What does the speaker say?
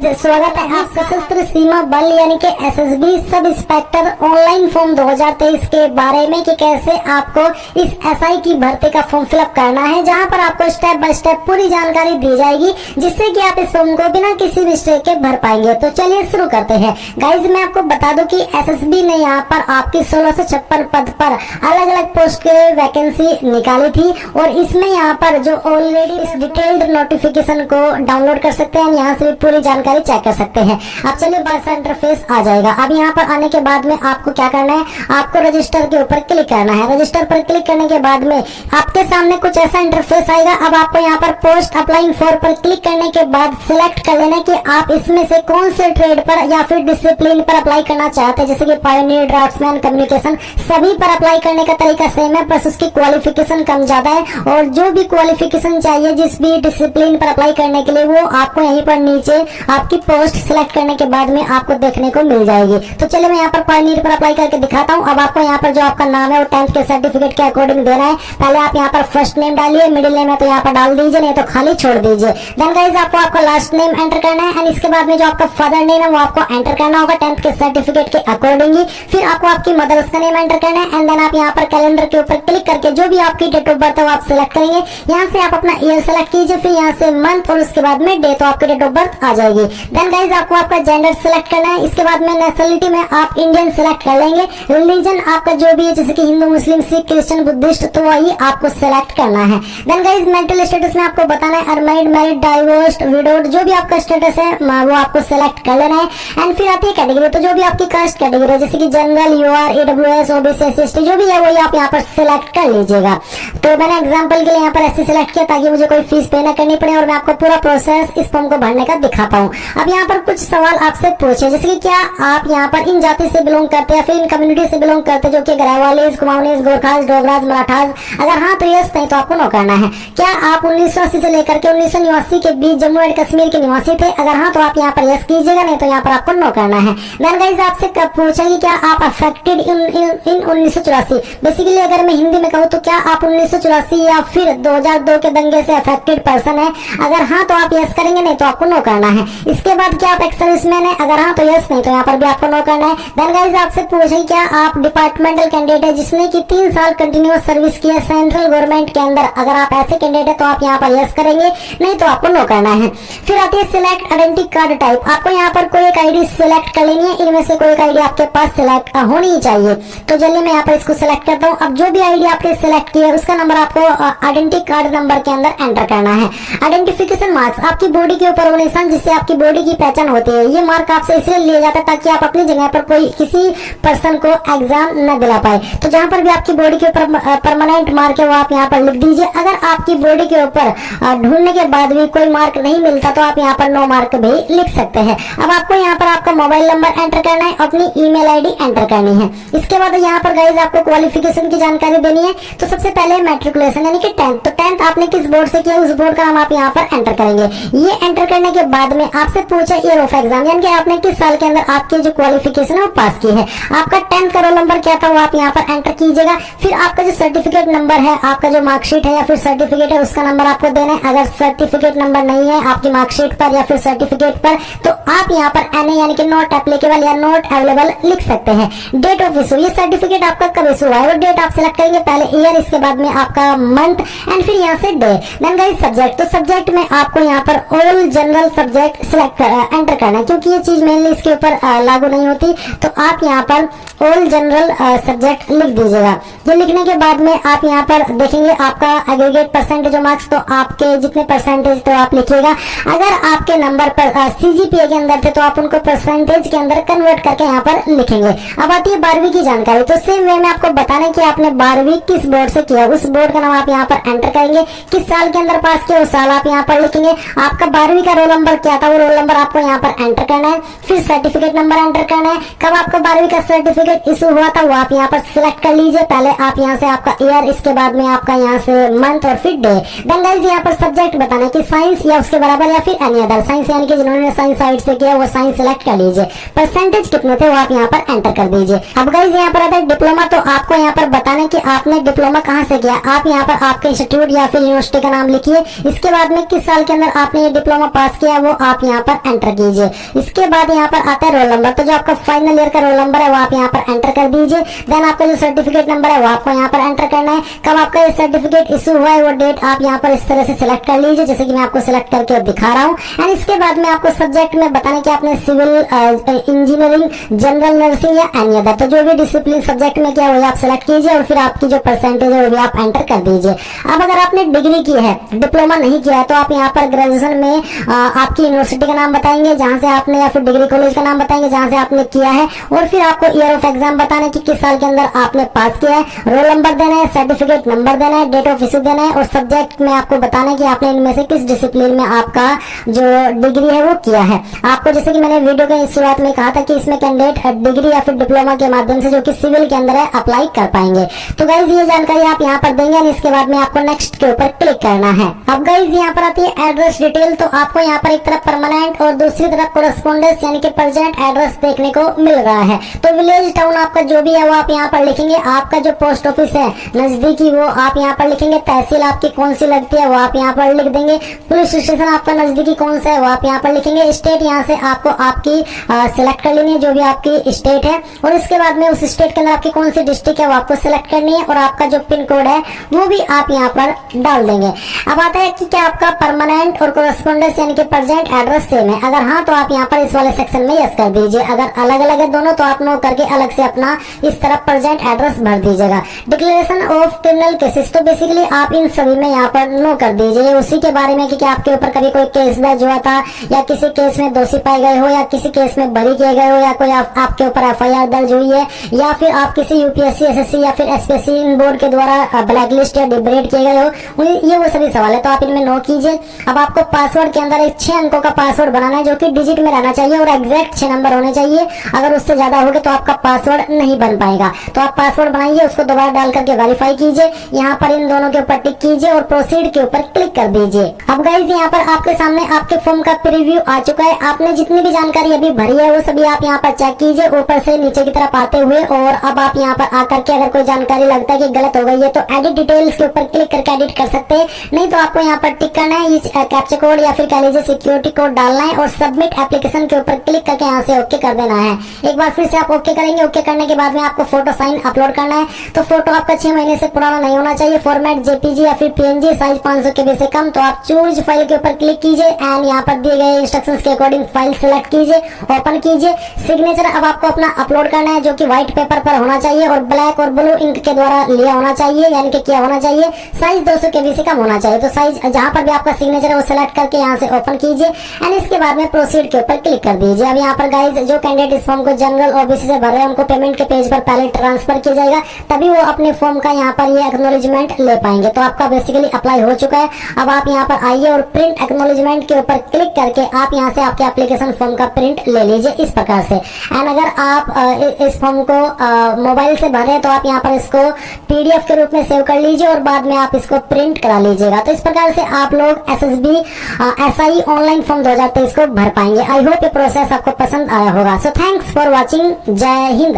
स्वागत है आपका सशस्त्र सीमा बल यानी कि SSB sub inspector online form 2023 के बारे में कि कैसे आपको इस एसआई की भर्ती का फॉर्म फिलअप करना है, जहां पर आपको स्टेप बाय स्टेप पूरी जानकारी दी जाएगी जिससे कि आप इस फॉर्म को बिना किसी मिस्टेक के भर पाएंगे। तो चलिए शुरू करते हैं। गाइज मैं आपको बता दूं कि एसएसबी ने यहाँ पर आपकी 1656 पद पर अलग अलग पोस्ट के वैकेंसी निकाली थी और इसमें यहाँ पर जो ऑलरेडी इस डिटेल्ड नोटिफिकेशन को डाउनलोड कर सकते हैं, यहाँ से पूरी जानकारी चेक कर सकते हैं। अब चलिए बस इंटरफेस आ जाएगा। अब यहाँ पर आने के बाद में आपको क्या करना है, आपको रजिस्टर के ऊपर क्लिक करना है। रजिस्टर पर क्लिक करने के बाद में आपके सामने कुछ ऐसा इंटरफेस आएगा। अब आपको यहाँ पर पोस्ट अप्लाइंग फॉर पर क्लिक करने के बाद सिलेक्ट कर लेना कि आप इसमें से कौन से ट्रेड पर या फिर डिसिप्लिन पर अप्लाई करना चाहते हैं, जैसे कि पायोनियर, ड्राफ्ट्समैन, कम्युनिकेशन, सभी पर अप्लाई करने का तरीका सेम है, बस उसकी क्वालिफिकेशन कम ज्यादा है। और जो भी क्वालिफिकेशन चाहिए जिस भी डिसिप्लिन पर अप्लाई करने के लिए, वो आपको यहीं पर नीचे आपकी पोस्ट सिलेक्ट करने के बाद में आपको देखने को मिल जाएगी। तो चलिए मैं यहाँ पर पायोनियर पर अप्लाई करके दिखाता हूँ। अब आपको यहाँ पर जो आपका नाम है वो 10th के सर्टिफिकेट के अकॉर्डिंग देना है। पहले आप यहाँ पर फर्स्ट नेम डालिए, मिडिल नेम है तो यहाँ पर डाल दीजिए, नहीं तो खाली छोड़ दीजिए। देन गाइस आपको आपका लास्ट नेम एंटर करना है एंड इसके बाद में जो आपका फादर नेम है वो आपको एंटर करना होगा 10th के सर्टिफिकेट के अकॉर्डिंग ही। फिर आपको आपकी मदर्स का नेम एंटर करना है एंड देन आप यहाँ पर कैलेंडर के ऊपर क्लिक करके जो भी आपकी डेट ऑफ बर्थ है वो आप सिलेक्ट करेंगे। यहाँ से आप अपना ईयर सेलेक्ट कीजिए, फिर यहाँ से मंथ और उसके बाद में डे, तो आपकी डेट ऑफ बर्थ आ जाएगी। देन गाइस आपको आपका जेंडर सिलेक्ट करना है। इसके बाद में नेशनलिटी में आप इंडियन सिलेक्ट कर लेंगे। रिलीजन आपका जो भी है, जैसे कि हिंदू, मुस्लिम, सिख, क्रिश्चियन, बुद्धिस्ट, तो वही आपको सिलेक्ट करना है। देन गाइस मेंटल स्टेटस में आपको बताना है अनमैरिड, मैरिड, डाइवोर्स्ड, विडोड, जो भी आपका स्टेटस है वो आपको सिलेक्ट कर लेना है। एंड फिर आती है कैटेगरी, तो जो भी आपकी कास्ट कैटेगरी है, जैसे कि general, UR, EWS, OBC, SC, जो भी है वही आप यहाँ पर सिलेक्ट कर लीजिएगा। तो मैंने एग्जाम्पल के लिए यहाँ पर एससी सिलेक्ट किया ताकि मुझे कोई फीस पे ना करनी पड़े और मैं आपको पूरा प्रोसेस इस फॉर्म को भरने का दिखा पाऊँ। अब यहाँ पर कुछ सवाल आपसे पूछे, जैसे कि क्या आप यहाँ पर इन जाति से बिलोंग करते हैं या फिर इन कम्युनिटी से बिलोंग करते हैं, जो कि गढ़वालीज, कुमाऊनीज, गोरखाज, डोगराज, मराठाज। अगर हाँ तो यस, नहीं तो आपको नो करना है। क्या आप 1980 से लेकर के 1989 के बीच जम्मू एंड कश्मीर के निवासी थे? अगर हाँ तो आप यहाँ पर यस कीजिएगा, नहीं तो यहाँ पर आपको नो करना है। देन गाइस आपसे पूछेंगे क्या आप अफेक्टेड इन 1984। बेसिकली अगर मैं हिंदी में कहूँ तो क्या आप 1984 या फिर 2002 के दंगे से अफेक्टेड पर्सन है? अगर हाँ तो आप यस करेंगे, नहीं तो आपको नो करना है। इसके बाद क्या आप एक्स सर्विसमैन है? अगर हाँ तो यस, नहीं तो यहाँ पर भी आपको नो करना है। देन गाइस आपसे पूछेंगे क्या आप डिपार्टमेंटल कैंडिडेट है जिसने की 3 साल कंटिन्यूअस सर्विस की है सेंट्रल गवर्नमेंट के अंदर? अगर आप ऐसे कैंडिडेट है तो आप यहाँ पर यस करेंगे, नहीं तो आपको नो करना है। फिर आती है सिलेक्ट आइडेंटिटी कार्ड टाइप। आपको यहाँ पर कोई एक आईडी सिलेक्ट कर लेनी है, इनमें से कोई एक आईडी आपके पास सिलेक्ट होनी ही चाहिए। तो चलिए मैं यहाँ पर इसको सिलेक्ट करता हूँ। अब जो भी आईडी आपने सिलेक्ट की है उसका नंबर आपको आइडेंटिटी कार्ड नंबर के अंदर एंटर करना है। आइडेंटिफिकेशन मार्क्स, आपकी बॉडी के ऊपर वो निशान जिससे आपकी बॉडी की पहचान होती है, ये मार्क आपसे इसलिए लिया जाता है ताकि आप अपनी जगह पर कोई किसी पर्सन को एग्जाम न दिला पाए। तो जहाँ पर भी आपकी बॉडी के ऊपर परमानेंट मार्क है वो आप यहाँ पर लिख दीजिए। अगर आपकी बॉडी के ऊपर ढूंढने के बाद भी कोई मार्क नहीं मिलता तो आप यहाँ पर नो मार्क भी लिख सकते हैं। अब आपको यहाँ पर आपका मोबाइल नंबर एंटर करना है, अपनी ईमेल आईडी एंटर करनी है। इसके बाद यहाँ पर गाइस आपको क्वालिफिकेशन की जानकारी देनी है। तो सबसे पहले मैट्रिकुलेशन यानी कि 10th, तो 10th आपने किस बोर्ड से किया उस बोर्ड का नाम आप यहाँ पर एंटर करेंगे। ये एंटर करने के बाद में आपसे पूछा ईयर ऑफ एग्जाम, यानी कि आपने किस साल के अंदर आपकी जो क्वालिफिकेशन है वो पास की है। आपका 10th का रोल नंबर क्या था वो आप यहाँ पर एंटर कीजिएगा। फिर आपका जो सर्टिफिकेट नंबर है, आपका जो मार्कशीट है या फिर सर्टिफिकेट है, उसका नंबर आपको देना है। अगर सर्टिफिकेट नंबर नहीं है आपकी मार्कशीट पर या फिर सर्टिफिकेट पर तो आप यहाँ पर NA यानी कि नॉट एप्लीकेबल या नॉट अवेलेबल लिख सकते हैं। डेट ऑफ इशू, ये सर्टिफिकेट आपका कब इशू हुआ है वो डेट आप सिलेक्ट करेंगे, पहले ईयर, इसके बाद में आपका मंथ एंड फिर यहाँ से डे। देन गाइस सब्जेक्ट, तो सब्जेक्ट में आपको यहाँ पर all general subject select enter करना है, क्योंकि ये चीज मेनली इसके ऊपर लागू नहीं होती। तो आप यहाँ पर ऑल जनरल सब्जेक्ट लिख दीजिएगा। ये लिखने के बाद में आप यहाँ पर देखेंगे आपका एग्रीगेट परसेंटेज मार्क्स, तो आपके जितने परसेंटेज तो आप लिखिएगा। अगर आपके नंबर पर CGPA के अंदर थे तो आप उनको परसेंटेज के अंदर कन्वर्ट करके यहाँ पर लिखेंगे। अब आती है 12वीं की जानकारी, तो सेम वे में आपको बताना है कि आपने 12वीं किस बोर्ड से किया, उस बोर्ड का नाम आप यहाँ पर एंटर करेंगे। किस साल के अंदर पास किया उस साल आप यहाँ पर लिखेंगे। आपका 12वीं का रोल नंबर क्या था वो रोल नंबर आपको यहाँ पर एंटर करना है। फिर सर्टिफिकेट नंबर एंटर करना है, कब आपको 12वीं का सर्टिफिकेट इशू हुआ था वो आप यहाँ पर सिलेक्ट कर लीजिए। पहले आप यहाँ से आपका ईयर, इसके बाद में आपका यहाँ से मंथ और फिर डे। देन गाइस यहाँ पर सब्जेक्ट बताना है कि साइंस या उसके बराबर या फिर एनी अदर। साइंस यानी कि जिन्होंने साइंस साइड से किया वो साइंस सिलेक्ट कर लीजिए। परसेंटेज कितने थे वो आप यहाँ पर एंटर कर दीजिए। अब गाइस यहाँ पर आता है डिप्लोमा, तो आपको यहाँ पर बताना है कि आपने डिप्लोमा कहाँ से किया। आप यहाँ पर आपके इंस्टीट्यूट या फिर यूनिवर्सिटी का नाम लिखिए। इसके बाद में किस साल के अंदर आपने ये डिप्लोमा पास किया वो आप यहाँ पर एंटर कीजिए। इसके बाद यहाँ पर आता है रोल नंबर, तो जो आपका फाइनल ईयर का रोल नंबर है वो आप यहाँ पर एंटर कर दीजिए। देन आपका जो सर्टिफिकेट नंबर है वो आपको यहाँ पर एंटर करना है। कब आपका ये सर्टिफिकेट इशू हुआ है वो डेट आप यहाँ पर इस तरह से सिलेक्ट कर लीजिए, जैसे कि मैं आपको सिलेक्ट करके दिखा रहा हूँ। एंड इसके बाद में आपको सब्जेक्ट में बताने कि आपने सिविल इंजीनियरिंग, जनरल नर्सिंग या एनी अदर, तो जो भी डिसिप्लिन सब्जेक्ट में क्या वो आप सिलेक्ट कीजिए और फिर आपकी जो परसेंटेज है वो भी आप एंटर कर दीजिए। अब अगर आपने डिग्री की है, डिप्लोमा नहीं किया है, तो आप यहाँ पर ग्रेजुएशन में आपकी यूनिवर्सिटी का नाम बताएंगे जहां से आपने, या फिर डिग्री कॉलेज का नाम बताएंगे जहां से आपने किया है, और फिर आपको ईयर ऑफ एग्जाम बताना है कि किस साल के अंदर आपने पास किया है, रोल नंबर देना है, सर्टिफिकेट नंबर देना है, डेट ऑफ इशू देना है, और सब्जेक्ट में आपको बताना है कि आपने इनमें से किस डिसिप्लिन में आपका जो डिग्री है वो किया है। आपको जैसे कि मैंने वीडियो के शुरुआत में कहा था कि इसमें कैंडिडेट डिग्री या फिर डिप्लोमा के माध्यम से जो कि सिविल के अंदर है अप्लाई कर पाएंगे। तो गाइज ये जानकारी आप यहाँ पर देंगे और इसके बाद में आपको नेक्स्ट के ऊपर क्लिक करना है। अब गाइज यहाँ पर आती है एड्रेस डिटेल, तो आपको यहाँ पर एक तरफ परमानेंट और दूसरी तरफ कोरेस्पोंडेंस यानी कि प्रेजेंट एड्रेस देखने को मिल रहा है। तो विलेज टाउन आपका जो भी है वो आप यहाँ पर लिखेंगे। आपका जो पोस्ट ऑफिस है नजदीकी वो आप यहाँ पर लिखेंगे। तहसील आपकी कौन सी लगती है वो आप यहाँ पर लिख देंगे। पुलिस स्टेशन आपका नजदीकी कौन सा है वो आप यहाँ पर लिखेंगे। स्टेट यहाँ से आपको आपकी सिलेक्ट कर लेनी है जो भी आपकी स्टेट है, और इसके बाद में उस स्टेट के अंदर आपकी कौन सी डिस्ट्रिक्ट है वो आपको सिलेक्ट करनी है, और आपका जो पिन कोड है वो भी आप यहाँ पर डाल देंगे। अब आता है कि क्या आपका परमानेंट और कोरेस्पोंडेंस यानी कि प्रेजेंट एड्रेस सेम है। अगर हाँ तो आप यहाँ पर इस वाले सेक्शन में यस कर दीजिए। अगर अलग अलग है दोनों तो आप नो करके अलग से अपना इस तरह प्रेजेंट एड्रेस भर दीजिएगा। डिक्लेरेशन ऑफ क्रिमिनल केसेस, तो बेसिकली आप इन सभी में यहाँ पर नो कर दीजिए। उसी के बारे में कि आपके ऊपर कभी कोई केस दर्ज हुआ था, या किसी केस में दोषी पाए गए हो, या किसी केस में बरी किए गए हो, या कोई आपके ऊपर एफआईआर दर्ज हुई है, या फिर आप किसी यूपीएससी, एसएससी या फिर एसपीएससी बोर्ड के द्वारा ब्लैक लिस्ट या डिब्रेड किए गए हो, ये वो सभी सवाल है, तो आप इनमें नो कीजिए। अब आपको पासवर्ड के अंदर एक 6 अंकों का पासवर्ड बनाना है जो कि डिजिट में रहना चाहिए और एग्जैक्ट 6 नंबर होने चाहिए। अगर उससे ज्यादा हो गए तो आपका पासवर्ड नहीं बन पाएगा। तो आप पासवर्ड बनाइए, उसको दोबारा डाल करके वेरीफाई कीजिए। यहाँ पर इन दोनों के ऊपर टिक कीजिए और प्रोसीड के ऊपर क्लिक कर दीजिए। अब गाइज यहाँ पर आपके सामने आपके फॉर्म का प्रीव्यू आ चुका है। आपने जितनी भी जानकारी अभी भरी है वो सभी आप यहाँ पर चेक कीजिए ऊपर से नीचे की तरफ आते हुए। और अब आप यहाँ पर आकर के अगर कोई जानकारी लगता है कि गलत हो गई है तो एडिट डिटेल्स के ऊपर क्लिक करके एडिट कर सकते हैं, नहीं तो आपको यहाँ पर टिक करना है, इस कैप्चा कोड या फिर कह लीजिए सिक्योरिटी कोड डालना है और सबमिट एप्लीकेशन के ऊपर क्लिक करके यहाँ से ओके कर देना है। एक बार फिर से आप ओके करेंगे। ओके करने के बाद में आपको फोटो साइन अपलोड करना है। तो फोटो आपका 6 महीने से पुराना नहीं होना चाहिए। फॉर्मेट जेपीजी या फिर पीएनजी, साइज 500 KB से कम। तो आप चूज फाइल के ऊपर क्लिक कीजिए एंड यहाँ पर दिए गए इंस्ट्रक्शंस के अकॉर्डिंग फाइल सिलेक्ट कीजिए, ओपन कीजिए। सिग्नेचर अब आपको अपना अपलोड करना है जो कि व्हाइट पेपर पर होना चाहिए और ब्लैक और ब्लू इंक के द्वारा लिया होना चाहिए, यानी कि क्या होना चाहिए, साइज 200 KB से कम होना चाहिए। तो साइज जहां पर भी आपका सिग्नेचर है वो सिलेक्ट करके यहाँ से ओपन कीजिए एंड इसके बाद में प्रोसीड के ऊपर क्लिक कर दीजिए। अब यहाँ पर गाइज जो कैंडिडेट इस फॉर्म को जनरल ओबीसी से भर रहे हैं उनको पेमेंट के पेज पर पहले ट्रांसफर किया जाएगा, तभी वो अपने फॉर्म का यहाँ पर ये एक्नॉलेजमेंट ले पाएंगे। तो आपका बेसिकली अप्लाई हो चुका है। अब आप यहाँ पर आइए और प्रिंट एक्नॉलेजमेंट के ऊपर क्लिक करके आप यहाँ से आपके एप्लीकेशन फॉर्म का प्रिंट ले लीजिए इस प्रकार से। एंड अगर आप इस फॉर्म को मोबाइल से भर रहे हैं तो आप यहाँ पर इसको पीडीएफ के रूप में सेव कर लीजिए और बाद में आप इसको प्रिंट करा लीजिएगा। तो इस प्रकार से आप लोग एसएसबी एसआई ऑनलाइन फॉर्म 2023 को भर पाएंगे। आई होप ये प्रोसेस आपको पसंद आया होगा। So thanks for watching. जय हिंद।